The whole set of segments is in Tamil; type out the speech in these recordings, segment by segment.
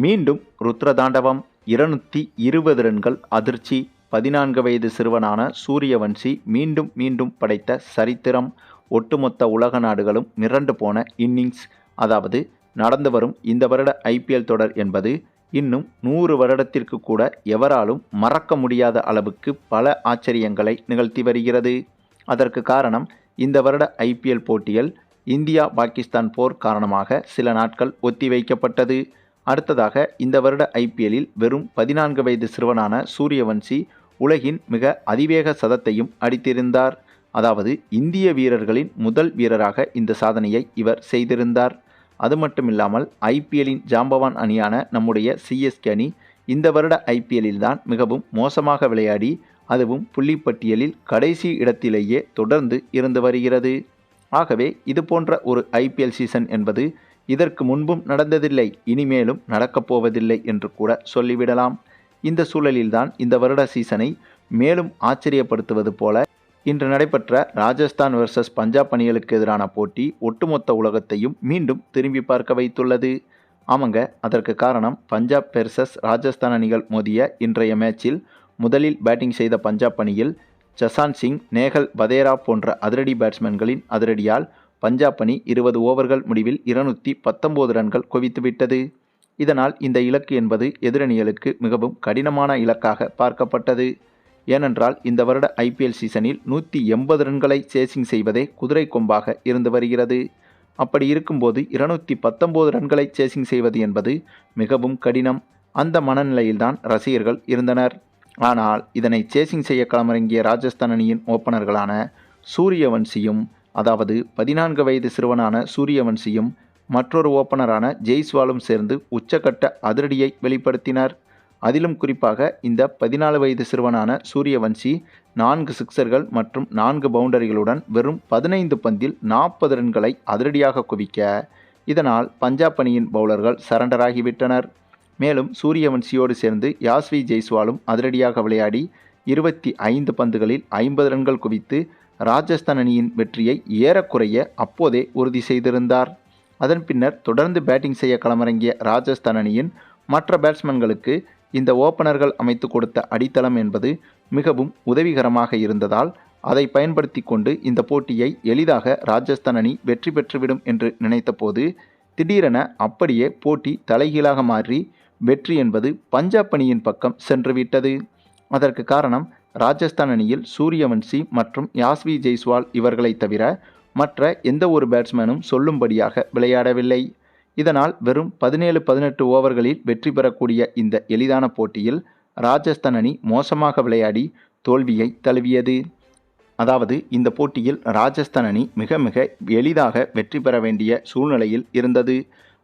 மீண்டும் ருத்ரதாண்டவம். 220 ரன்கள் அதிர்ச்சி. 14 வயது சிறுவனான சூரியவன்சி மீண்டும் மீண்டும் படைத்த சரித்திரம். ஒட்டுமொத்த உலக நாடுகளும் மிரண்டு போன இன்னிங்ஸ். அதாவது நடந்து வரும் இந்த வருட IPL தொடர் என்பது இன்னும் 100 வருடத்திற்கு கூட எவராலும் மறக்க முடியாத அளவுக்கு பல ஆச்சரியங்களை நிகழ்த்தி வருகிறது. அதற்கு காரணம் இந்த வருட IPL போட்டிகள் இந்தியா பாகிஸ்தான் போர் காரணமாக சில நாட்கள் ஒத்திவைக்கப்பட்டது. அடுத்ததாக இந்த வருட IPLல் வெறும் 14 வயது சிறுவனான சூரியவன்சி உலகின் மிக அதிவேக சதத்தையும் அடித்திருந்தார். அதாவது இந்திய வீரர்களின் முதல் வீரராக இந்த சாதனையை இவர் செய்திருந்தார். அது மட்டுமில்லாமல் IPLின் ஜாம்பவான் அணியான நம்முடைய CSK அணி இந்த வருட IPLல் தான் மிகவும் மோசமாக விளையாடி அதுவும் புள்ளிப்பட்டியலில் கடைசி இடத்திலேயே தொடர்ந்து இருந்து வருகிறது. ஆகவே இது போன்ற ஒரு IPL சீசன் என்பது இதற்கு முன்பும் நடந்ததில்லை, இனிமேலும் நடக்கப் போவதில்லை என்று கூட சொல்லிவிடலாம். இந்த சூழலில்தான் இந்த வருட சீசனை மேலும் ஆச்சரியப்படுத்துவது போல இன்று நடைபெற்ற ராஜஸ்தான் வெர்சஸ் பஞ்சாப் அணிகளுக்கு எதிரான போட்டி ஒட்டுமொத்த உலகத்தையும் மீண்டும் திரும்பி பார்க்க வைத்துள்ளது. ஆமாங்க, அதற்கு காரணம் பஞ்சாப் வெர்சஸ் ராஜஸ்தான் அணிகள் மோதிய இன்றைய மேட்சில் முதலில் பேட்டிங் செய்த பஞ்சாப் அணியில் ஜசான் சிங், நேஹல் வதேரா போன்ற அதிரடி பேட்ஸ்மேன்களின் அதிரடியால் பஞ்சாப் அணி 20 ஓவர்கள் முடிவில் 219 ரன்கள் குவித்துவிட்டது. இதனால் இந்த இலக்கு என்பது எதிரணிகளுக்கு மிகவும் கடினமான இலக்காக பார்க்கப்பட்டது. ஏனென்றால் இந்த வருட IPL சீசனில் 180 ரன்களை சேசிங் செய்வதே குதிரை கொம்பாக இருந்து வருகிறது. அப்படி இருக்கும்போது 219 ரன்களை சேசிங் செய்வது என்பது மிகவும் கடினம். அந்த மனநிலையில்தான் ரசிகர்கள் இருந்தனர். ஆனால் இதனை சேசிங் செய்ய களமிறங்கிய ராஜஸ்தான் அணியின் ஓப்பனர்களான சூரியவன்சியும், அதாவது 14 வயது சிறுவனான சூரியவன்சியும் மற்றொரு ஓப்பனரான ஜெய்ஸ்வாலும் சேர்ந்து உச்சக்கட்ட அதிரடியை வெளிப்படுத்தினர். அதிலும் குறிப்பாக இந்த 14 வயது சிறுவனான சூரியவன்சி 4 சிக்சர்கள் மற்றும் 4 பவுண்டரிகளுடன் வெறும் 15 பந்தில் 40 ரன்களை அதிரடியாக குவிக்க இதனால் பஞ்சாப் அணியின் பவுலர்கள் சரண்டராகிவிட்டனர். மேலும் சூரியவன்சியோடு சேர்ந்து யாஸ்வி ஜெய்ஸ்வாலும் அதிரடியாக விளையாடி 25 பந்துகளில் 50 ரன்கள் குவித்து ராஜஸ்தான் அணியின் வெற்றியை ஏறக்குறைய அப்போதே உறுதி செய்திருந்தார். அதன் பின்னர் தொடர்ந்து பேட்டிங் செய்ய களமிறங்கிய ராஜஸ்தான் அணியின் மற்ற பேட்ஸ்மேன்களுக்கு இந்த ஓப்பனர்கள் அமைத்து கொடுத்த அடித்தளம் என்பது மிகவும் உதவிகரமாக இருந்ததால் அதை பயன்படுத்தி கொண்டு இந்த போட்டியை எளிதாக ராஜஸ்தான் அணி வெற்றி பெற்றுவிடும் என்று நினைத்தபோது திடீரென அப்படியே போட்டி தலைகீழாக மாறி வெற்றி என்பது பஞ்சாப் அணியின் பக்கம் சென்றுவிட்டது. அதற்கு காரணம் ராஜஸ்தான் அணியில் சூரியவன்சி மற்றும் யாஸ்வி ஜெய்ஸ்வால் இவர்களை தவிர மற்ற எந்த ஒரு பேட்ஸ்மேனும் சொல்லும்படியாக விளையாடவில்லை. இதனால் வெறும் 17-18 ஓவர்களில் வெற்றி பெறக்கூடிய இந்த எளிதான போட்டியில் ராஜஸ்தான் அணி மோசமாக விளையாடி தோல்வியை தழுவியது. அதாவது இந்த போட்டியில் ராஜஸ்தான் அணி மிக மிக எளிதாக வெற்றி பெற வேண்டிய சூழ்நிலையில் இருந்தது.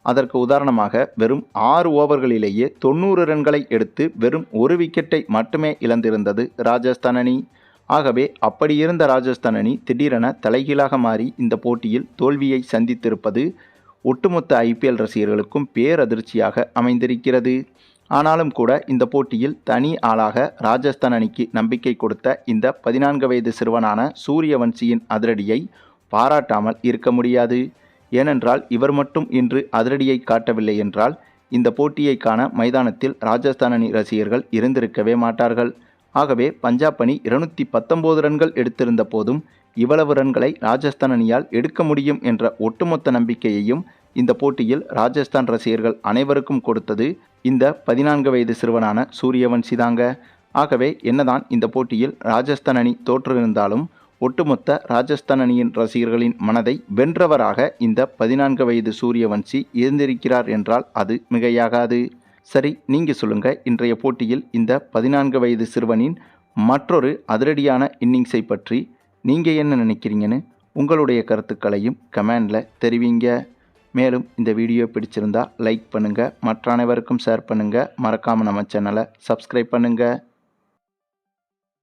அதற்கு உதாரணமாக வெறும் 6 ஓவர்களிலேயே 90 ரன்களை எடுத்து வெறும் 1 விக்கெட்டை மட்டுமே இழந்திருந்தது ராஜஸ்தான் அணி. ஆகவே அப்படி இருந்த ராஜஸ்தான் அணி திடீரென தலைகீழாக மாறி இந்த போட்டியில் தோல்வியை சந்தித்திருப்பது ஒட்டுமொத்த IPL ரசிகர்களுக்கும் பேரதிர்ச்சியாக அமைந்திருக்கிறது. ஆனாலும் கூட இந்த போட்டியில் தனி ஆளாக ராஜஸ்தான் அணிக்கு நம்பிக்கை கொடுத்த இந்த 14 வயது சிறுவனான சூரியவன்சியின் அதிரடியை பாராட்டாமல் இருக்க முடியாது. ஏனென்றால் இவர் மட்டும் இன்று அதிரடியை காட்டவில்லை என்றால் இந்த போட்டியை காண மைதானத்தில் ராஜஸ்தான் அணி ரசிகர்கள் இருந்திருக்கவே மாட்டார்கள். ஆகவே பஞ்சாப் அணி 219 ரன்கள் எடுத்திருந்த போதும் இவ்வளவு ரன்களை ராஜஸ்தான் அணியால் எடுக்க முடியும் என்ற ஒட்டுமொத்த நம்பிக்கையையும் இந்த போட்டியில் ராஜஸ்தான் ரசிகர்கள் அனைவருக்கும் கொடுத்தது இந்த 14 வயது சிறுவனான சூரியவன்சி தாங்க. ஆகவே என்னதான் இந்த போட்டியில் ராஜஸ்தான் அணி தோற்றிருந்தாலும் ஒட்டுமொத்த ராஜஸ்தான் அணியின் ரசிகர்களின் மனதை வென்றவராக இந்த 14 வயது சூரியவன்சி இருந்திருக்கிறார் என்றால் அது மிகையாகாது. சரி, நீங்கள் சொல்லுங்கள், இன்றைய போட்டியில் இந்த 14 வயது சிறுவனின் மற்றொரு அதிரடியான இன்னிங்ஸை பற்றி நீங்கள் என்ன நினைக்கிறீங்கன்னு உங்களுடைய கருத்துக்களையும் கமெண்டில் தெரிவிங்க. மேலும் இந்த வீடியோ பிடிச்சிருந்தா லைக் பண்ணுங்கள், மற்ற அனைவருக்கும் ஷேர் பண்ணுங்கள், மறக்காமல் நம்ம சேனலை சப்ஸ்கிரைப் பண்ணுங்கள்.